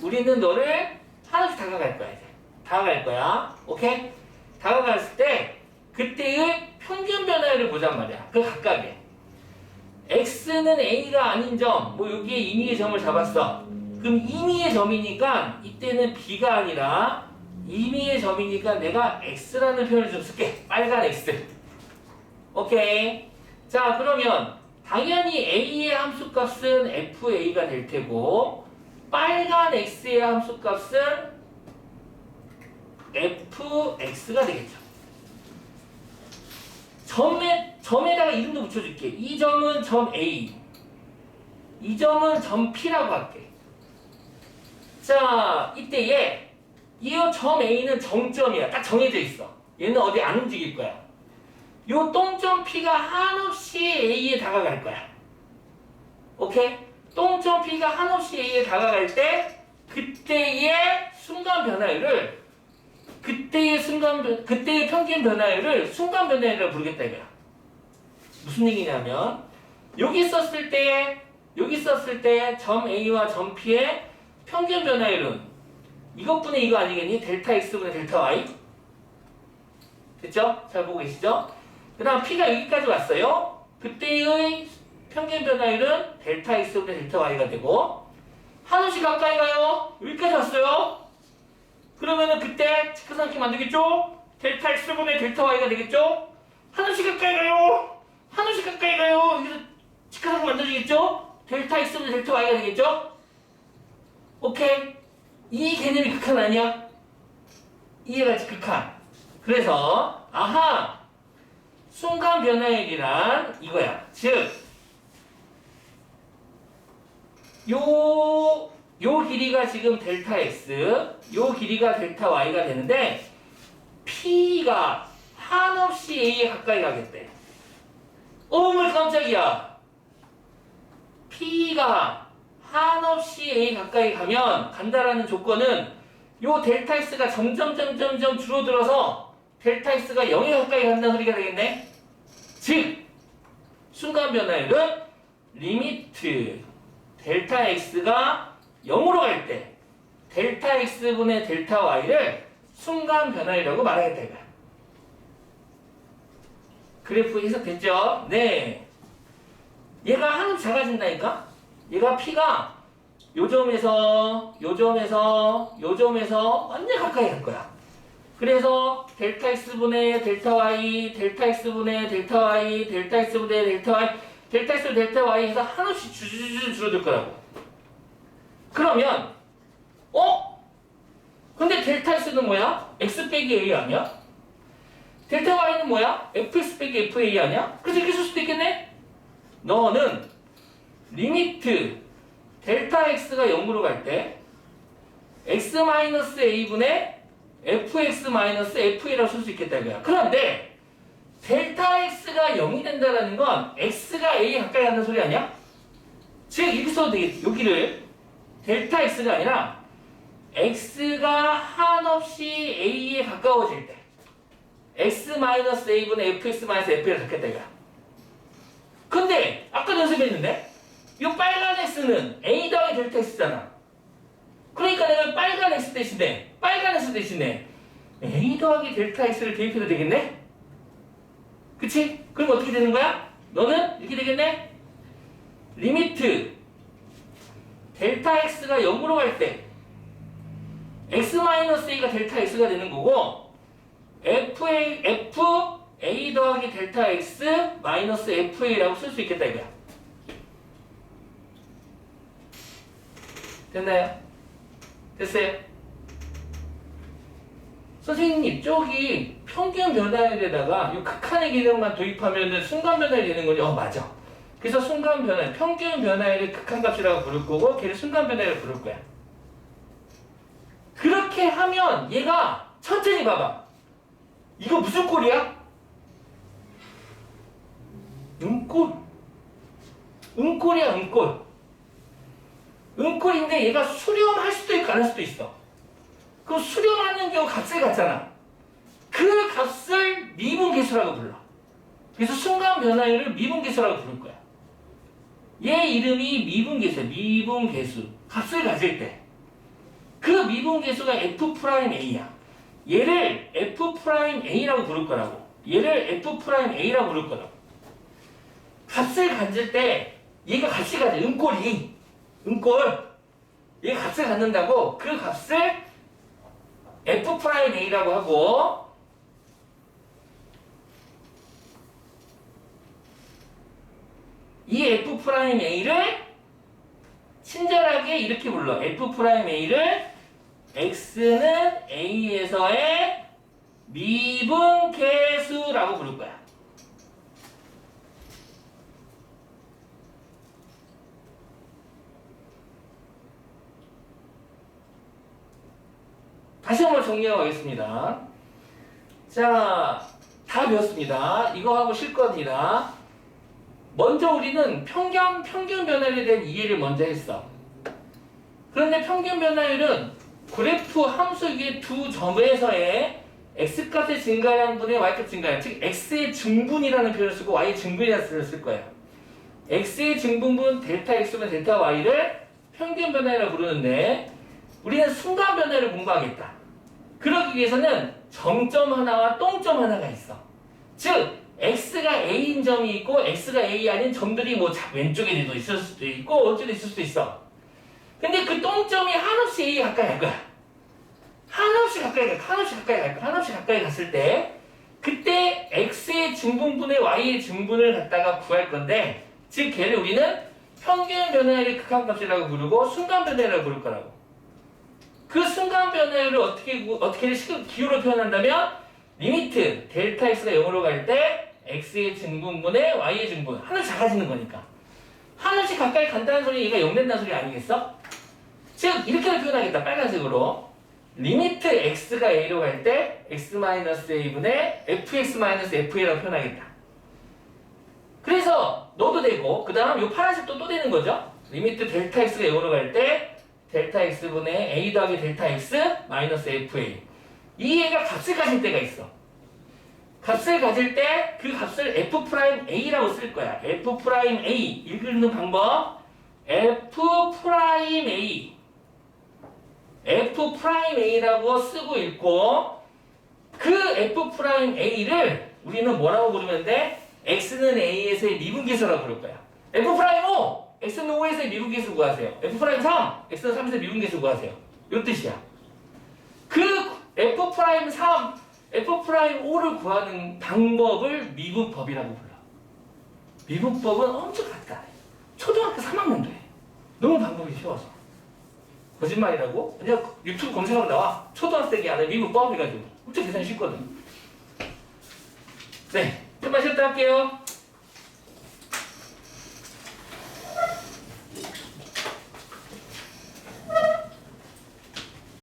우리는 너를 한없이 다가갈 거야 이제. 다가갈 거야. 오케이? 다가갔을 때 그때의 평균 변화를 보잔 말이야. 그 각각에. x는 a가 아닌 점, 뭐 여기에 임의의 점을 잡았어. 그럼 임의의 점이니까 이때는 b가 아니라 임의의 점이니까 내가 x라는 표현을 좀 쓸게. 빨간 x. 오케이. 자, 그러면 당연히 a의 함수값은 fa가 될 테고 빨간 x의 함수값은 fx가 되겠죠. 점에다가 이름도 붙여줄게. 이 점은 점 A, 이 점은 점 P라고 할게. 자, 이때에 이 점 A는 정점이야. 딱 정해져 있어. 얘는 어디 안 움직일 거야. 요 똥점 P가 한없이 A에 다가갈 거야. 오케이? 똥점 P가 한없이 A에 다가갈 때 그때의 순간 변화율을 그때의 평균 변화율을 순간 변화율이라고 부르겠다 이거야. 무슨 얘기냐면 여기 썼을 때 점 A와 점 P의 평균 변화율은 이것분의 이거 아니겠니? 델타 X분의 델타 Y. 됐죠? 잘 보고 계시죠? 그 다음 P가 여기까지 왔어요. 그때의 평균 변화율은 델타 X분의 델타 Y가 되고 한없이 가까이 가요. 여기까지 왔어요. 그러면은 그때 직각삼각형 만들겠죠? 델타 X분의 델타 Y가 되겠죠? 한없이 가까이 가요. 한없이 가까이 가요. 여기서 직각삼각형 만들어지겠죠? 델타 X분의 델타 Y가 되겠죠? 오케이? 이 개념이 극한 아니야? 이해가지 극한. 그래서 아하! 순간 변화율이란 이거야. 즉 요 길이가 지금 델타 x, 요 길이가 델타 y가 되는데 p가 한없이 a에 가까이 가겠대. 어머 깜짝이야. p가 한없이 a에 가까이 간다라는 조건은 요 델타 x가 점점 줄어들어서 델타 x가 0에 가까이 간다는 소리가 되겠네. 즉 순간 변화율은 리미트 델타 x가 0으로 갈 때 델타 x분의 델타 y를 순간 변화율이라고 말하겠다 이거야. 그래프 해석됐죠? 네. 얘가 한없이 작아진다니까? 얘가 p가 요 점에서 완전 가까이 갈 거야. 그래서 델타 x분의 델타 y, 델타 x분의 델타 y, 델타 x분의 델타 y, 델타 x 델타 y 해서 한없이 줄어들 거라고. 그러면 근데 델타 x는 뭐야? x 빼기 a 아니야? 델타 y는 뭐야? fx 빼기 fa 아니야? 그래서 이렇게 쓸 수도 있겠네? 너는 리미트 델타 x가 0으로 갈 때 x-a분의 fx-fa라고 쓸 수 있겠다 이거야. 그런데 델타 x가 0이 된다는 건 x가 a에 가까이 간다는 소리 아니야? 즉 이렇게 써도 되겠지. 여기를 델타 x가 아니라 x가 한없이 a에 가까워질 때 x-a분의 fx-f를 갖겠다 이거야. 근데 아까 연습했는데 이 빨간 x는 a 더하기 델타 x잖아. 그러니까 내가 빨간 x 대신에 a 더하기 델타 x를 대입해도 되겠네? 그치? 그럼 어떻게 되는 거야? 너는 이렇게 되겠네? 리미트 델타 x가 0으로 갈 때 x-a가 델타 x가 되는 거고 f a 더하기 델타 x 마이너스 fa라고 쓸 수 있겠다 이거야. 됐나요? 됐어요? 선생님 이쪽이 평균 변화율에다가 이 극한의 기능만 도입하면 순간 변화율이 되는 거죠? 맞아. 그래서 순간 변화율, 평균 변화율을 극한값이라고 부를 거고 걔를 순간 변화율을 부를 거야. 그렇게 하면 얘가 천천히 봐봐. 이거 무슨 꼴이야? 음꼴. 음꼴이야, 음꼴. 음꼴인데 얘가 수렴할 수도 있고 안 할 수도 있어. 그럼 수렴하는 경우 값을 갖잖아. 그 값을 미분계수라고 불러. 그래서 순간 변화율을 미분계수라고 부를 거야. 얘 이름이 미분계수야. 미분계수. 값을 가질 때. 그 미분계수가 f'A야. 얘를 f'A라고 부를 거라고. 얘를 f'A라고 부를 거라고. 값을 가질 때 얘가 같이 가져. 음꼴이. 음꼴. 얘가 값을 갖는다고 그 값을 f'A라고 하고 이 f'A를 친절하게 이렇게 불러. f'A를 x는 a에서의 미분계수라고 부를 거야. 다시 한번 정리하고 가겠습니다. 자, 다 배웠습니다. 이거 하고 쉴 겁니다. 먼저 우리는 평균 변화율에 대한 이해를 먼저 했어. 그런데 평균 변화율은 그래프 함수 위에 두 점에서의 x값의 증가량분의 y값 증가량, 즉 x의 증분이라는 표현을 쓰고 y의 증분이라는 표현을 쓸 거예요. x의 증분분 델타 x면 델타 y를 평균 변화율이라고 부르는데 우리는 순간 변화를 공부하겠다. 그러기 위해서는 정점 하나와 똥점 하나가 있어. 즉 x가 a인 점이 있고 x가 a 아닌 점들이 뭐 왼쪽에도 있을 수도 있고 어쩌도 있을 수도 있어. 근데 그 똥점이 한없이 a에 가까이 갈 거야. 한없이 가까이 갔을 때 그때 x의 증분분의 y의 증분을 갖다가 구할 건데 즉 걔를 우리는 평균 변화율의 극한값이라고 부르고 순간 변화율이라고 부를 거라고. 그 순간 변화율을 어떻게 기호로 표현한다면 리미트 델타 x가 0으로 갈 때 x의 증분분의 y의 증분 하나씩 작아지는 거니까 하나씩 가까이 간다는 소리 얘가 0 된다는 소리 아니겠어? 즉 이렇게 표현하겠다. 빨간색으로 리미트 x가 a로 갈 때 x-a분의 fx-fa라고 표현하겠다. 그래서 넣어도 되고 그 다음 요 파란색도 또 되는 거죠. 리미트 델타 x가 0으로 갈 때 델타 x분의 a 더하기 델타 x 마이너스 fa. 이 애가 값을 가질 때가 있어. 값을 가질 때 그 값을 f'A라고 쓸 거야. f'A 읽는 방법 f'A라고 쓰고 읽고 그 f'A를 우리는 뭐라고 부르면 돼? x는 a에서의 미분계수라고 부를 거야. f'O x는 5에서의 미분계수 구하세요. f'3 x는 3에서의 미분계수 구하세요. 이 뜻이야. 그 f'3 f'5를 구하는 방법을 미분법이라고 불러. 미분법은 엄청 간단해. 초등학교 3학년도 해. 너무 방법이 쉬워서. 거짓말이라고? 그냥 유튜브 검색하면 나와. 초등학생이 아는 미분법 해가지고. 엄청 계산이 쉽거든. 네, 좀만 쉬었다 할게요.